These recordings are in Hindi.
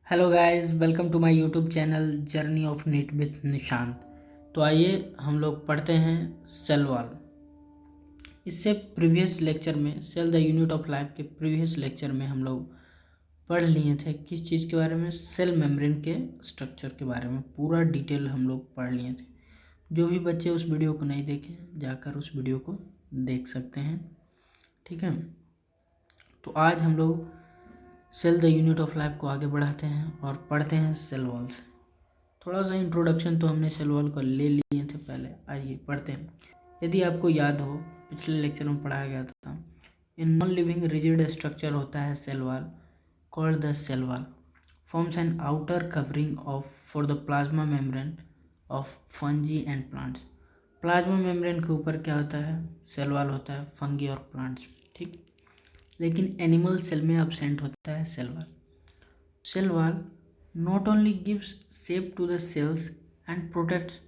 Hello guys, welcome to my YouTube channel journey of NEET with Nishant. तो आइए हम लोग पढ़ते हैं सेल वॉल। इससे प्रीवियस लेक्चर में cell the unit of life के प्रीवियस लेक्चर में हम लोग पढ़ लिए थे किस चीज़ के बारे में, सेल मेम्ब्रेन के स्ट्रक्चर के बारे में पूरा डिटेल हम लोग पढ़ लिए थे। जो भी बच्चे उस वीडियो को नहीं देखे जाकर उस वीडियो को देख सकते हैं। ठीक है, तो आज हम लोग cell the unit of life को आगे बढ़ाते हैं और पढ़ते हैं सेल वॉल्स। थोड़ा सा इंट्रोडक्शन तो हमने सेल वॉल को ले लिए थे पहले, आइए पढ़ते हैं। यदि आपको याद हो पिछले लेक्चर में पढ़ाया गया था, in non living rigid structure होता है cell wall called the cell wall forms an outer covering of for the plasma membrane of fungi and plants. Plasma membrane के ऊपर क्या होता है, सेल वॉल होता है फंगी और प्लांट्स, ठीक। लेकिन एनिमल सेल में एब्सेंट होता है cell wall. Cell wall not only gives shape to the cells and protects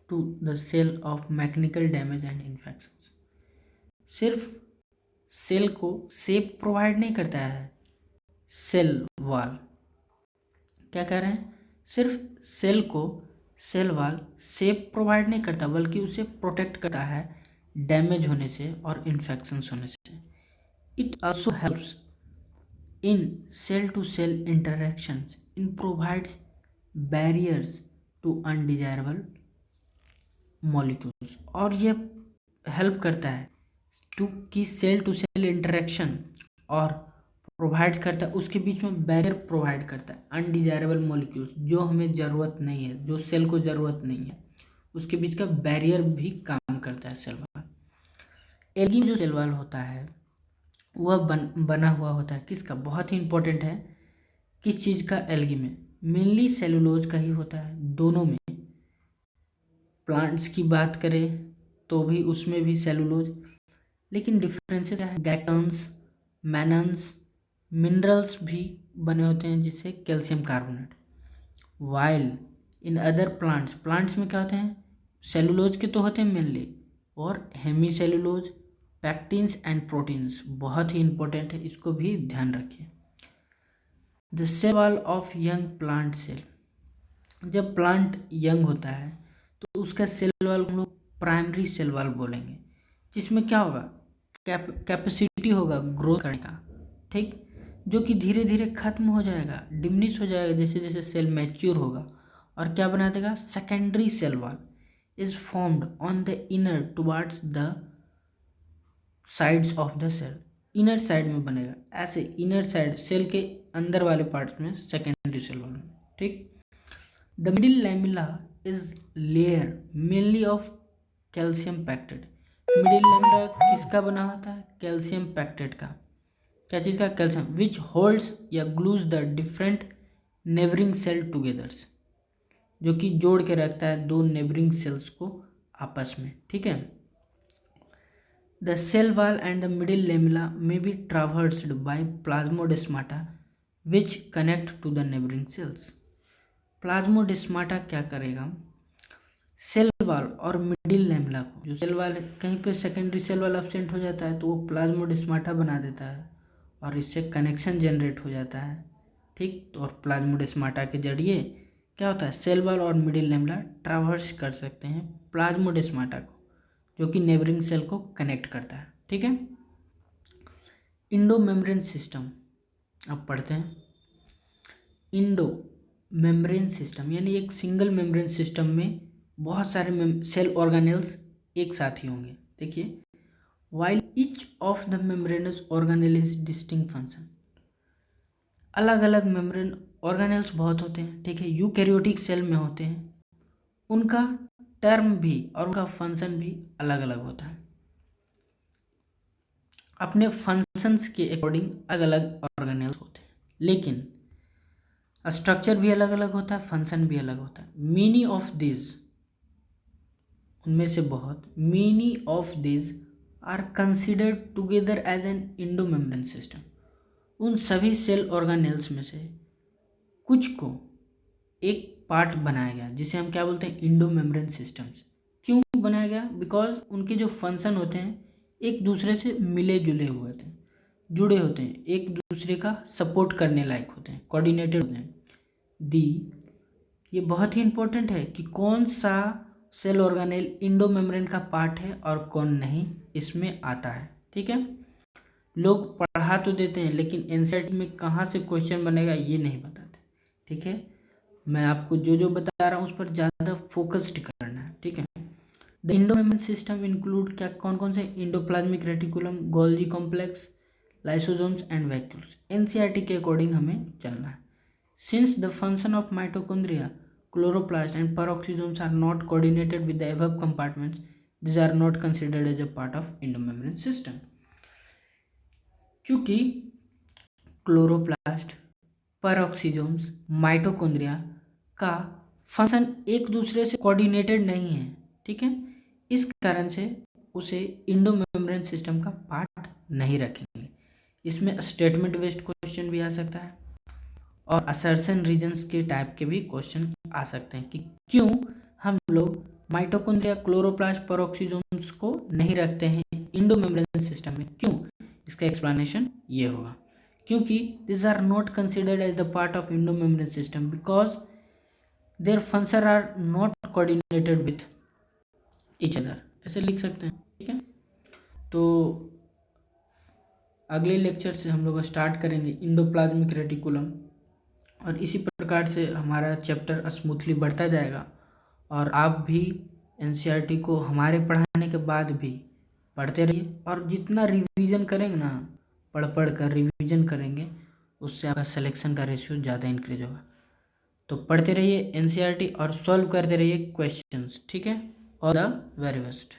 to the cell of mechanical damage and infections। सिर्फ सेल को शेप प्रोवाइड नहीं करता है सेल वॉल, क्या कह रहे हैं, सिर्फ सेल को सेल वॉल शेप प्रोवाइड नहीं करता बल्कि उसे प्रोटेक्ट करता है डैमेज होने से और इन्फेक्शंस होने से। It also helps in cell to cell interactions in provides barriers to undesirable molecules। और ये हेल्प करता है टू की सेल टू सेल इंटरेक्शन और प्रोवाइड करता है, उसके बीच में बैरियर प्रोवाइड करता है अनडिजायरेबल मॉलिक्यूल्स जो हमें ज़रूरत नहीं है, जो सेल को ज़रूरत नहीं है, उसके बीच का बैरियर भी काम करता है सेल वॉल। एल्गी में जो सेल वॉल होता है वह बना हुआ होता है किसका, बहुत ही इंपॉर्टेंट है, किस चीज़ का, एल्गी में मेनली सेलुलोज का ही होता है। दोनों में प्लांट्स की बात करें तो भी उसमें भी सेलुलोज, लेकिन डिफरेंसेस है, गैटन्स मैनन्स मिनरल्स भी बने होते हैं जिससे calcium carbonate. While in other plants में क्या होते हैं, सेलुलोज के तो होते हैं मेनली, और hemicellulose, pectins and proteins बहुत ही इंपॉर्टेंट है, इसको भी ध्यान रखिए। The cell wall of young plant cell, जब प्लांट यंग होता है तो उसका सेल वॉल हम लोग प्राइमरी सेल वॉल बोलेंगे, जिसमें क्या होगा, कैपेसिटी होगा ग्रोथ करने का, ठीक, जो कि धीरे धीरे खत्म हो जाएगा, डिमिनिश हो जाएगा जैसे जैसे सेल मैच्योर होगा, और क्या बना देगा, secondary cell wall is formed on the inner towards the sides of the cell, inner side में बनेगा, ऐसे इनर साइड सेल के अंदर वाले पार्ट में सेकेंडरी सेल वॉल में, ठीक। The middle lamella is layer mainly of calcium pectate. Middle lamella किसका बना होता है, कैल्शियम पैक्टेड का, क्या चीज़ का, कैल्शियम, विच होल्ड्स या glues the different neighbouring cell togethers, जो कि जोड़ के रखता है दो नेबरिंग सेल्स को आपस में, ठीक है। The cell wall and the middle lamella may be traversed by plasmodesmata which connect to the neighboring cells। Plasmodesmata क्या करेगा, सेल वॉल और मिडिल लैमेला को, जो सेल वॉल कहीं पे सेकेंडरी सेल वॉल एब्सेंट हो जाता है तो वो प्लाज्मोडेस्माटा बना देता है और इससे कनेक्शन जनरेट हो जाता है, ठीक। तो और प्लाज्मोडेस्माटा के जरिए क्या होता है, सेल वॉल और मिडिल लैमेला ट्रावर्स कर सकते हैं प्लाज्मोडेस्माटा को, जो कि नेबरिंग सेल को कनेक्ट करता है, ठीक है। इंडो मेम्ब्रेन सिस्टम अब पढ़ते हैं। इंडो मेम्ब्रेन सिस्टम यानी एक सिंगल मेम्ब्रेन सिस्टम में बहुत सारे सेल ऑर्गेनेल्स एक साथ ही होंगे। देखिए, while each of the membranes organelle is distinct function, अलग अलग मेम्ब्रेन ऑर्गेनेल्स बहुत होते हैं, ठीक है, यूकैरियोटिक सेल में होते हैं, उनका टर्म भी और उनका फंक्शन भी अलग अलग होता है, अपने फंक्शंस के अकॉर्डिंग अलग अलग ऑर्गेनेल्स होते हैं, लेकिन स्ट्रक्चर भी अलग अलग होता है, फंक्शन भी अलग होता है। मेनी ऑफ दिस, उनमें से बहुत, many of this are considered together as an endo membrane system. उन सभी सेल ऑर्गेनेल्स में से कुछ को एक पार्ट बनाया गया जिसे हम क्या बोलते हैं, इंडो मेम्ब्रेन सिस्टम्स। क्यों बनाया गया, बिकॉज उनके जो फंक्शन होते हैं एक दूसरे से मिले जुले हुए थे, जुड़े होते हैं, एक दूसरे का सपोर्ट करने लायक होते हैं, कोऑर्डिनेटेड होते हैं। दी, ये बहुत ही इंपॉर्टेंट है कि कौन सा सेल ऑर्गेनेल इंडो मेम्ब्रेन का पार्ट है और कौन नहीं, इसमें आता है। ठीक है, लोग पढ़ा तो देते हैं लेकिन एनसीईआरटी में कहाँ से क्वेश्चन बनेगा ये नहीं बताते। ठीक है, मैं आपको जो जो बता रहा हूँ उस पर ज़्यादा फोकस्ड करना है। ठीक है, the Indo membrane system include क्या, कौन कौन से, endoplasmic reticulum, Golgi complex, lysosomes and vacuoles. NCERT के अकॉर्डिंग हमें चलना है। Since the function of mitochondria, chloroplast and peroxisomes are not coordinated with the above compartments, these are not considered as a part of endomembrane system. चूँकि क्लोरोप्लास्ट, पेरोक्सिसोम्स, माइटोकॉन्ड्रिया का फंक्शन एक दूसरे से कोऑर्डिनेटेड नहीं है, ठीक है, इस कारण से उसे इंडोमेम्ब्रेन सिस्टम का पार्ट नहीं रखेंगे। इसमें स्टेटमेंट बेस्ड क्वेश्चन भी आ सकता है और असर्शन रीजन्स के टाइप के भी क्वेश्चन आ सकते हैं कि क्यों हम लोग माइटोकॉन्ड्रिया, क्लोरोप्लास्ट, पेरोक्सिसोम्स को नहीं रखते हैं इंडोमेम्ब्रेन सिस्टम में, क्यों, इसका एक्सप्लेनेशन ये होगा। क्योंकि this are not considered as the part of endomembrane system because their function are not coordinated with each other, ऐसे लिख सकते हैं। ठीक है, तो अगले लेक्चर से हम लोग स्टार्ट करेंगे इंडोप्लाज्मिक रेटिकुलम और इसी प्रकार से हमारा चैप्टर स्मूथली बढ़ता जाएगा और आप भी एनसीईआरटी को हमारे पढ़ाने के बाद भी पढ़ते रहिए और जितना रिवीजन करेंगे ना, पढ़ कर रिवीजन करेंगे, उससे आपका सिलेक्शन का रेशियो ज़्यादा इंक्रीज होगा। तो पढ़ते रहिए एनसीईआरटी और सॉल्व करते रहिए क्वेश्चंस। ठीक है, ऑल द वेरी बेस्ट।